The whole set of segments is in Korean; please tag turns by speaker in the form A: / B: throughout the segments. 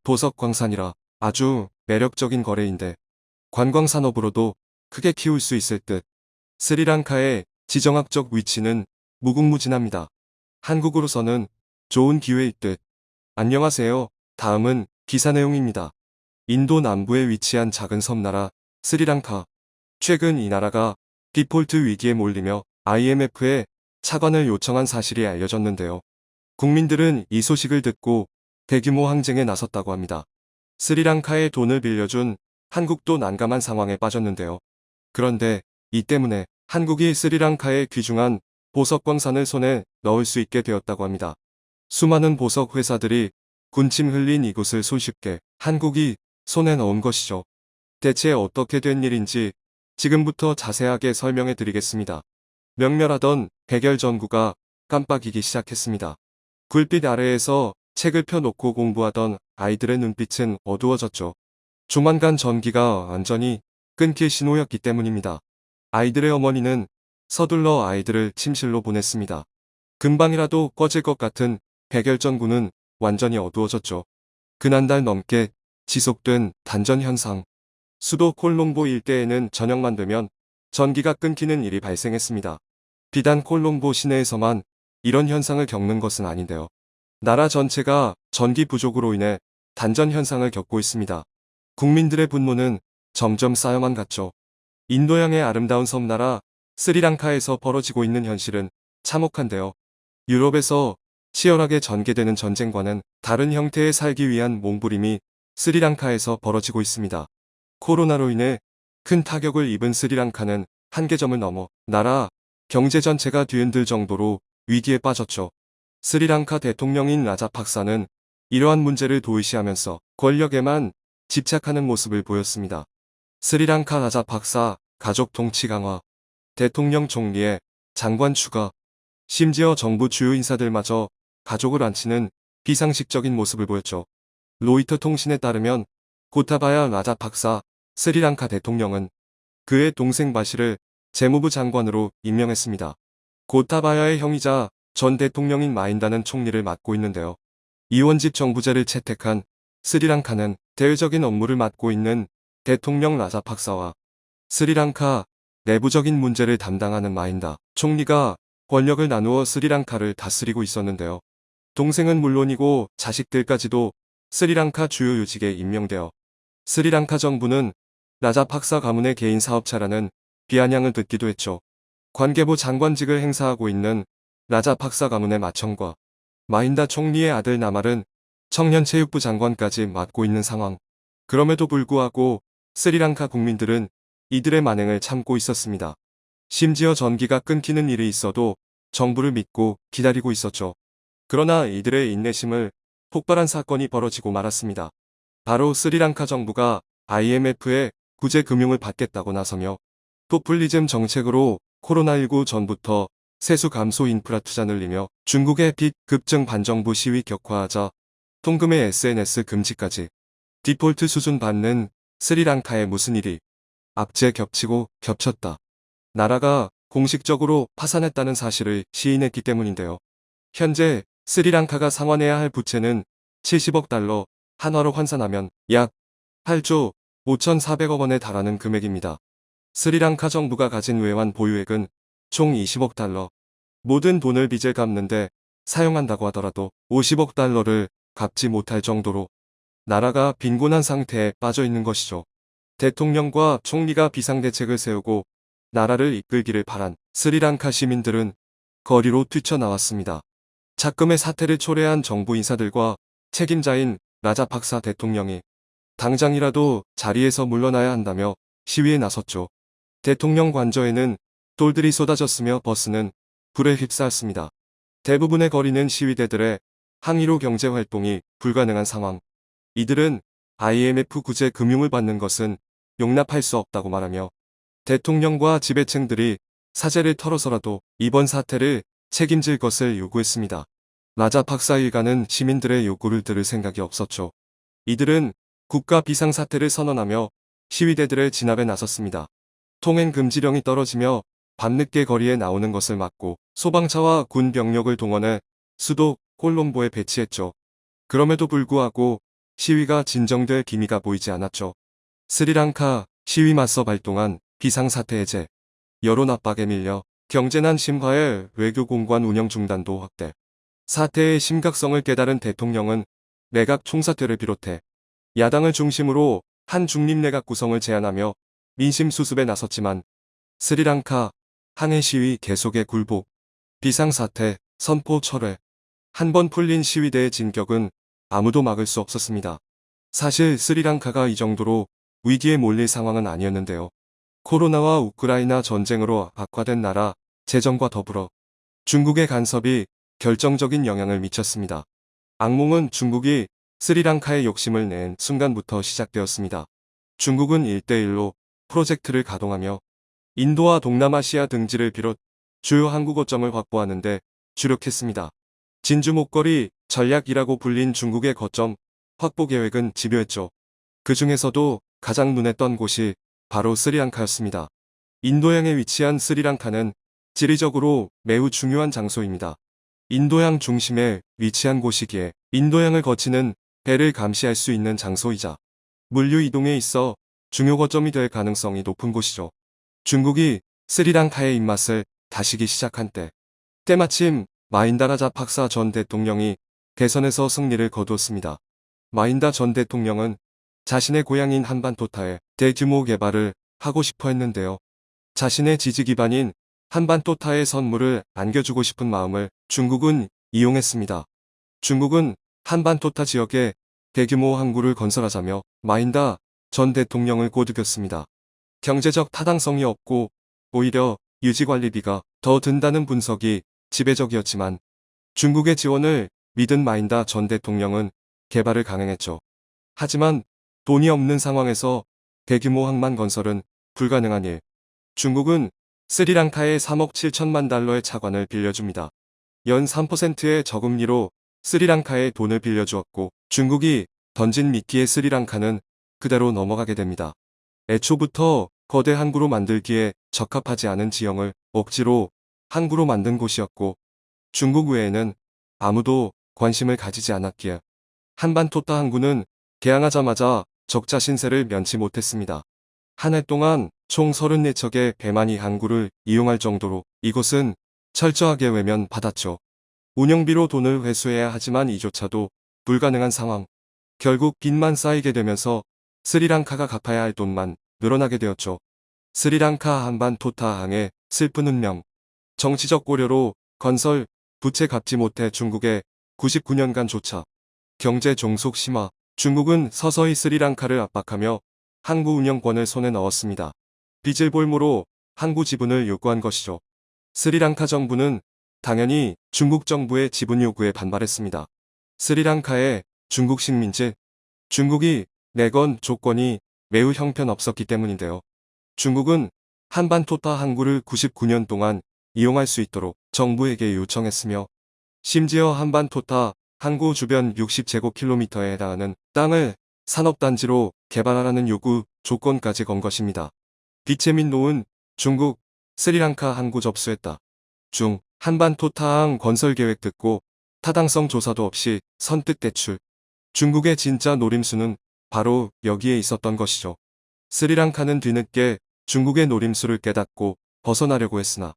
A: 보석광산이라 아주 매력적인 거래인데 관광산업으로도 크게 키울 수 있을 듯. 스리랑카의 지정학적 위치는 무궁무진합니다. 한국으로서는 좋은 기회일 듯. 안녕하세요. 다음은 기사 내용입니다. 인도 남부에 위치한 작은 섬나라 스리랑카. 최근 이 나라가 디폴트 위기에 몰리며 IMF에 차관을 요청한 사실이 알려졌는데요. 국민들은 이 소식을 듣고 대규모 항쟁에 나섰다고 합니다. 스리랑카에 돈을 빌려준 한국도 난감한 상황에 빠졌는데요. 그런데 이 때문에 한국이 스리랑카의 귀중한 보석광산을 손에 넣을 수 있게 되었다고 합니다. 수많은 보석 회사들이 군침 흘린 이곳을 손쉽게 한국이 손에 넣은 것이죠. 대체 어떻게 된 일인지 지금부터 자세하게 설명해 드리겠습니다. 명멸하던 백열전구가 깜빡이기 시작했습니다. 굴빛 아래에서 책을 펴놓고 공부하던 아이들의 눈빛은 어두워졌죠. 조만간 전기가 완전히 끊길 신호였기 때문입니다. 아이들의 어머니는 서둘러 아이들을 침실로 보냈습니다. 금방이라도 꺼질 것 같은 백열전구는 완전히 어두워졌죠. 그난달 넘게 지속된 단전 현상. 수도 콜롬보 일대에는 저녁만 되면 전기가 끊기는 일이 발생했습니다. 비단 콜롬보 시내에서만 이런 현상을 겪는 것은 아닌데요. 나라 전체가 전기 부족으로 인해 단전 현상을 겪고 있습니다. 국민들의 분노는 점점 쌓여만 갔죠. 인도양의 아름다운 섬나라 스리랑카에서 벌어지고 있는 현실은 참혹한데요. 유럽에서 치열하게 전개되는 전쟁과는 다른 형태의 살기 위한 몸부림이 스리랑카에서 벌어지고 있습니다. 코로나로 인해 큰 타격을 입은 스리랑카는 한계점을 넘어 나라 경제 전체가 뒤흔들 정도로 위기에 빠졌죠. 스리랑카 대통령인 라자팍사는 이러한 문제를 도외시하면서 권력에만 집착하는 모습을 보였습니다. 스리랑카 라자팍사 가족 통치 강화, 대통령 총리의 장관 추가, 심지어 정부 주요 인사들마저 가족을 안치는 비상식적인 모습을 보였죠. 로이터 통신에 따르면 고타바야 라자팍사 스리랑카 대통령은 그의 동생 바시를 재무부 장관으로 임명했습니다. 고타바야의 형이자 전 대통령인 마힌다는 총리를 맡고 있는데요. 이원집 정부제를 채택한 스리랑카는 대외적인 업무를 맡고 있는 대통령 라자팍사와 스리랑카 내부적인 문제를 담당하는 마힌다 총리가 권력을 나누어 스리랑카를 다스리고 있었는데요. 동생은 물론이고 자식들까지도 스리랑카 주요 요직에 임명되어 스리랑카 정부는 라자팍사 가문의 개인 사업자라는 비아냥을 듣기도 했죠. 관계부 장관직을 행사하고 있는 라자팍사 가문의 맏형과 마힌다 총리의 아들 나말은 청년체육부 장관까지 맡고 있는 상황. 그럼에도 불구하고 스리랑카 국민들은 이들의 만행을 참고 있었습니다. 심지어 전기가 끊기는 일이 있어도 정부를 믿고 기다리고 있었죠. 그러나 이들의 인내심을 폭발한 사건이 벌어지고 말았습니다. 바로 스리랑카 정부가 IMF의 구제 금융을 받겠다고 나서며 포퓰리즘 정책으로 코로나19 전부터 세수 감소 인프라 투자 늘리며 중국의 빚 급증 반정부 시위 격화하자 통금의 SNS 금지까지 디폴트 수준 받는 스리랑카에 무슨 일이 악재 겹치고 겹쳤다. 나라가 공식적으로 파산했다는 사실을 시인했기 때문인데요. 현재 스리랑카가 상환해야 할 부채는 70억 달러, 한화로 환산하면 약 8조 5,400억 원에 달하는 금액입니다. 스리랑카 정부가 가진 외환 보유액은 총 20억 달러. 모든 돈을 빚을 갚는데 사용한다고 하더라도 50억 달러를 갚지 못할 정도로 나라가 빈곤한 상태에 빠져 있는 것이죠. 대통령과 총리가 비상대책을 세우고 나라를 이끌기를 바란 스리랑카 시민들은 거리로 뛰쳐나왔습니다. 작금의 사태를 초래한 정부 인사들과 책임자인 라자팍사 대통령이 당장이라도 자리에서 물러나야 한다며 시위에 나섰죠. 대통령 관저에는 돌들이 쏟아졌으며 버스는 불에 휩싸였습니다. 대부분의 거리는 시위대들의 항의로 경제활동이 불가능한 상황. 이들은 IMF 구제 금융을 받는 것은 용납할 수 없다고 말하며 대통령과 지배층들이 사죄를 털어서라도 이번 사태를 책임질 것을 요구했습니다. 라자팍사 일가는 시민들의 요구를 들을 생각이 없었죠. 이들은 국가 비상사태를 선언하며 시위대들의 진압에 나섰습니다. 통행 금지령이 떨어지며 밤늦게 거리에 나오는 것을 막고 소방차와 군 병력을 동원해 수도 콜롬보에 배치했죠. 그럼에도 불구하고 시위가 진정될 기미가 보이지 않았죠. 스리랑카 시위 맞서 발동한 비상사태 해제, 여론 압박에 밀려 경제난 심화에 외교 공관 운영 중단도 확대. 사태의 심각성을 깨달은 대통령은 내각 총사퇴를 비롯해 야당을 중심으로 한 중립내각 구성을 제안하며 민심 수습에 나섰지만 스리랑카 항해 시위 계속의 굴복, 비상사태, 선포 철회, 한 번 풀린 시위대의 진격은 아무도 막을 수 없었습니다. 사실 스리랑카가 이 정도로 위기에 몰릴 상황은 아니었는데요. 코로나와 우크라이나 전쟁으로 악화된 나라 재정과 더불어 중국의 간섭이 결정적인 영향을 미쳤습니다. 악몽은 중국이 스리랑카에 욕심을 낸 순간부터 시작되었습니다. 중국은 1대1로 프로젝트를 가동하며 인도와 동남아시아 등지를 비롯 주요 항구거점을 확보하는 데 주력했습니다. 진주 목걸이 전략이라고 불린 중국의 거점 확보 계획은 집요했죠. 그 중에서도 가장 눈에 띈 곳이 바로 스리랑카였습니다. 인도양에 위치한 스리랑카는 지리적으로 매우 중요한 장소입니다. 인도양 중심에 위치한 곳이기에 인도양을 거치는 배를 감시할 수 있는 장소이자 물류 이동에 있어 중요 거점이 될 가능성이 높은 곳이죠. 중국이 스리랑카의 입맛을 다시기 시작한 때마침 마힌다 라자팍사 전 대통령이 대선에서 승리를 거두었습니다. 마힌다 전 대통령은 자신의 고향인 한반토타에 대규모 개발을 하고 싶어 했는데요. 자신의 지지 기반인 한반토타의 선물을 안겨주고 싶은 마음을 중국은 이용했습니다. 중국은 한반토타 지역에 대규모 항구를 건설하자며 마힌다 전 대통령을 꼬드겼습니다. 경제적 타당성이 없고 오히려 유지관리비가 더 든다는 분석이 지배적이었지만 중국의 지원을 믿은 마힌다 전 대통령은 개발을 강행했죠. 하지만 돈이 없는 상황에서 대규모 항만 건설은 불가능한 일. 중국은 스리랑카에 3억 7천만 달러의 차관을 빌려줍니다. 연 3%의 저금리로 스리랑카에 돈을 빌려주었고 중국이 던진 미끼에 스리랑카는 그대로 넘어가게 됩니다. 애초부터 거대 항구로 만들기에 적합하지 않은 지형을 억지로 항구로 만든 곳이었고 중국 외에는 아무도 관심을 가지지 않았기에 한반토타 항구는 개항하자마자 적자 신세를 면치 못했습니다. 한 해 동안 총 34척의 배만이 항구를 이용할 정도로 이곳은 철저하게 외면받았죠. 운영비로 돈을 회수해야 하지만 이조차도 불가능한 상황. 결국 빚만 쌓이게 되면서 스리랑카가 갚아야 할 돈만 늘어나게 되었죠. 스리랑카 한반토타 항의 슬픈 운명. 정치적 고려로 건설, 부채 갚지 못해 중국의 99년간조차 경제 종속 심화. 중국은 서서히 스리랑카를 압박하며 항구 운영권을 손에 넣었습니다. 빚을 볼모로 항구 지분을 요구한 것이죠. 스리랑카 정부는 당연히 중국 정부의 지분 요구에 반발했습니다. 스리랑카의 중국 식민지, 중국이 내건 조건이 매우 형편없었기 때문인데요. 중국은 한반토타 항구를 99년 동안 이용할 수 있도록 정부에게 요청했으며 심지어 한반토타 항구 주변 60제곱킬로미터에 해당하는 땅을 산업단지로 개발하라는 요구 조건까지 건 것입니다. 비체민 노은 중국, 스리랑카 항구 접수했다. 중, 한반토타항 건설 계획 듣고 타당성 조사도 없이 선뜻 대출. 중국의 진짜 노림수는 바로 여기에 있었던 것이죠. 스리랑카는 뒤늦게 중국의 노림수를 깨닫고 벗어나려고 했으나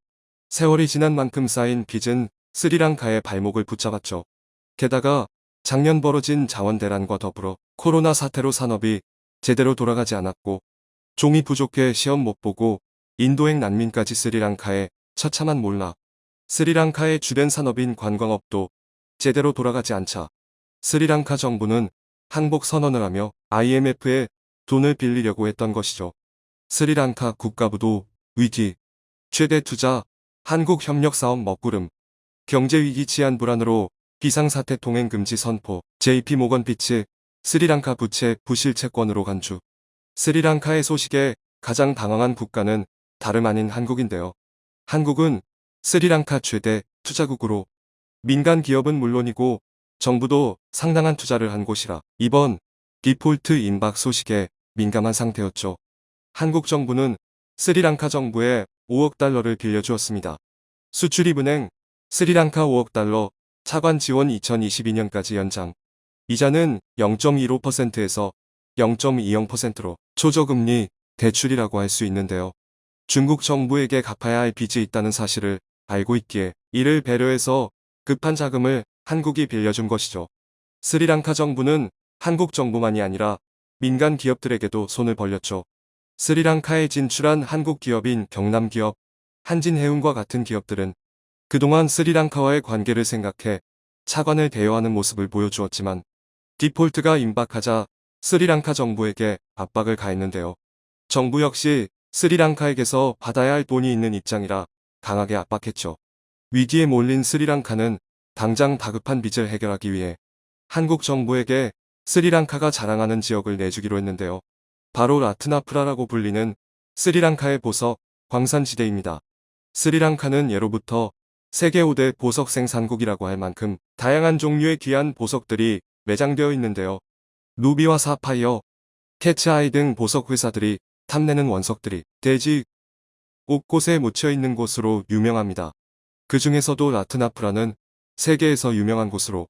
A: 세월이 지난 만큼 쌓인 빚은 스리랑카의 발목을 붙잡았죠. 게다가 작년 벌어진 자원 대란과 더불어 코로나 사태로 산업이 제대로 돌아가지 않았고 종이 부족해 시험 못 보고 인도행 난민까지 스리랑카에 처참한 몰락. 스리랑카의 주된 산업인 관광업도 제대로 돌아가지 않자 스리랑카 정부는 항복 선언을 하며 IMF에 돈을 빌리려고 했던 것이죠. 스리랑카 국가부도 위기, 최대 투자, 한국협력사업 먹구름, 경제위기 치안 불안으로 비상사태 통행 금지 선포, JP모건 피치, 스리랑카 부채 부실채권으로 간주. 스리랑카의 소식에 가장 당황한 국가는 다름 아닌 한국인데요. 한국은 스리랑카 최대 투자국으로 민간 기업은 물론이고 정부도 상당한 투자를 한 곳이라 이번 디폴트 임박 소식에 민감한 상태였죠. 한국 정부는 스리랑카 정부에 5억 달러를 빌려주었습니다. 수출입은행 스리랑카 5억 달러, 차관 지원 2022년까지 연장. 이자는 0.15%에서 0.20%로 초저금리 대출이라고 할 수 있는데요. 중국 정부에게 갚아야 할 빚이 있다는 사실을 알고 있기에 이를 배려해서 급한 자금을 한국이 빌려준 것이죠. 스리랑카 정부는 한국 정부만이 아니라 민간 기업들에게도 손을 벌렸죠. 스리랑카에 진출한 한국 기업인 경남기업, 한진해운과 같은 기업들은 그동안 스리랑카와의 관계를 생각해 차관을 대여하는 모습을 보여주었지만 디폴트가 임박하자 스리랑카 정부에게 압박을 가했는데요. 정부 역시 스리랑카에게서 받아야 할 돈이 있는 입장이라 강하게 압박했죠. 위기에 몰린 스리랑카는 당장 다급한 빚을 해결하기 위해 한국 정부에게 스리랑카가 자랑하는 지역을 내주기로 했는데요. 바로 라트나프라라고 불리는 스리랑카의 보석 광산지대입니다. 스리랑카는 예로부터 세계 5대 보석 생산국이라고 할 만큼 다양한 종류의 귀한 보석들이 매장되어 있는데요. 루비와 사파이어, 캐츠아이 등 보석 회사들이 탐내는 원석들이 대지 곳곳에 묻혀 있는 곳으로 유명합니다. 그 중에서도 라트나프라는 세계에서 유명한 곳으로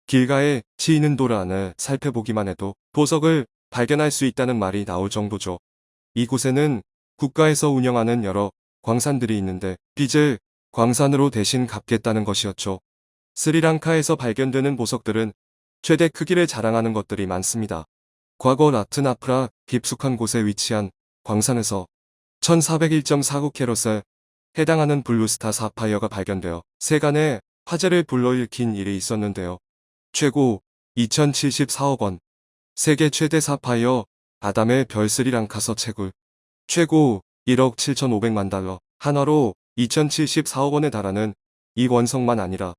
A: 길가에 치이는 돌 안을 살펴보기만 해도 보석을 발견할 수 있다는 말이 나올 정도죠. 이곳에는 국가에서 운영하는 여러 광산들이 있는데 빚을 광산으로 대신 갚겠다는 것이었죠. 스리랑카에서 발견되는 보석들은 최대 크기를 자랑하는 것들이 많습니다. 과거 라트나프라 깊숙한 곳에 위치한 광산에서 1401.49캐럿에 해당하는 블루스타 사파이어가 발견되어 세간에 화제를 불러일으킨 일이 있었는데요. 최고 2074억 원, 세계 최대 사파이어 아담의 별 스리랑카서 채굴, 최고 1억 7,500만 달러, 한화로 2074억 원에 달하는 이 원석만 아니라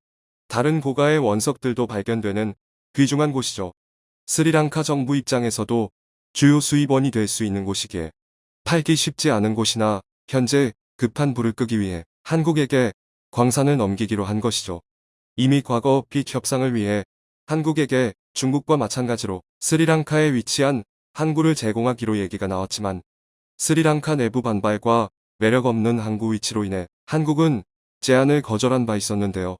A: 다른 고가의 원석들도 발견되는 귀중한 곳이죠. 스리랑카 정부 입장에서도 주요 수입원이 될 수 있는 곳이기에 팔기 쉽지 않은 곳이나 현재 급한 불을 끄기 위해 한국에게 광산을 넘기기로 한 것이죠. 이미 과거 빚 협상을 위해 한국에게 중국과 마찬가지로 스리랑카에 위치한 항구를 제공하기로 얘기가 나왔지만 스리랑카 내부 반발과 매력 없는 항구 위치로 인해 한국은 제안을 거절한 바 있었는데요.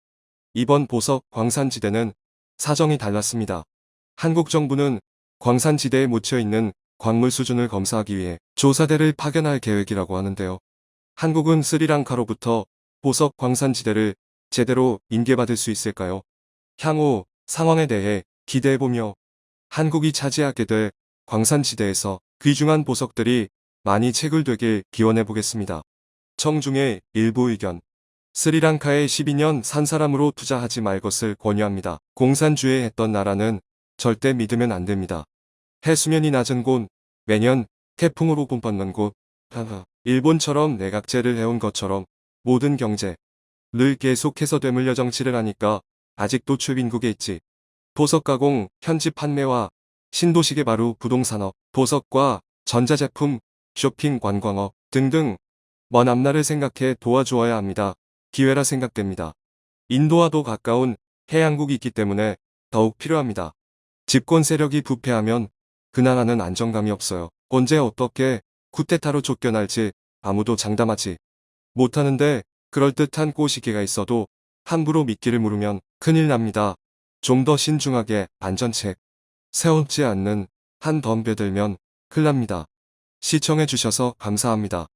A: 이번 보석 광산지대는 사정이 달랐습니다. 한국 정부는 광산지대에 묻혀 있는 광물 수준을 검사하기 위해 조사대를 파견할 계획이라고 하는데요. 한국은 스리랑카로부터 보석 광산지대를 제대로 인계받을 수 있을까요? 향후 상황에 대해 기대해보며 한국이 차지하게 될 광산지대에서 귀중한 보석들이 많이 채굴되길 기원해보겠습니다. 청중의 일부 의견. 스리랑카에 12년 산 사람으로 투자하지 말 것을 권유합니다. 공산주의 했던 나라는 절대 믿으면 안 됩니다. 해수면이 낮은 곳, 매년 태풍으로 뿜받는 곳, 일본처럼 내각제를 해온 것처럼 모든 경제를 계속해서 되물려 정치를 하니까 아직도 최빈국에 있지. 보석 가공, 현지 판매와 신도시 개발 부동산업, 보석과 전자제품, 쇼핑 관광업 등등 먼 앞날을 생각해 도와주어야 합니다. 기회라 생각됩니다. 인도와도 가까운 해양국이 있기 때문에 더욱 필요합니다. 집권 세력이 부패하면 그 나라는 안정감이 없어요. 언제 어떻게 쿠데타로 쫓겨날지 아무도 장담하지 못하는데 그럴듯한 꼬시기가 있어도 함부로 미끼를 물으면 큰일 납니다. 좀 더 신중하게 안전책 세우지 않는 한 덤벼들면 큰일 납니다. 시청해주셔서 감사합니다.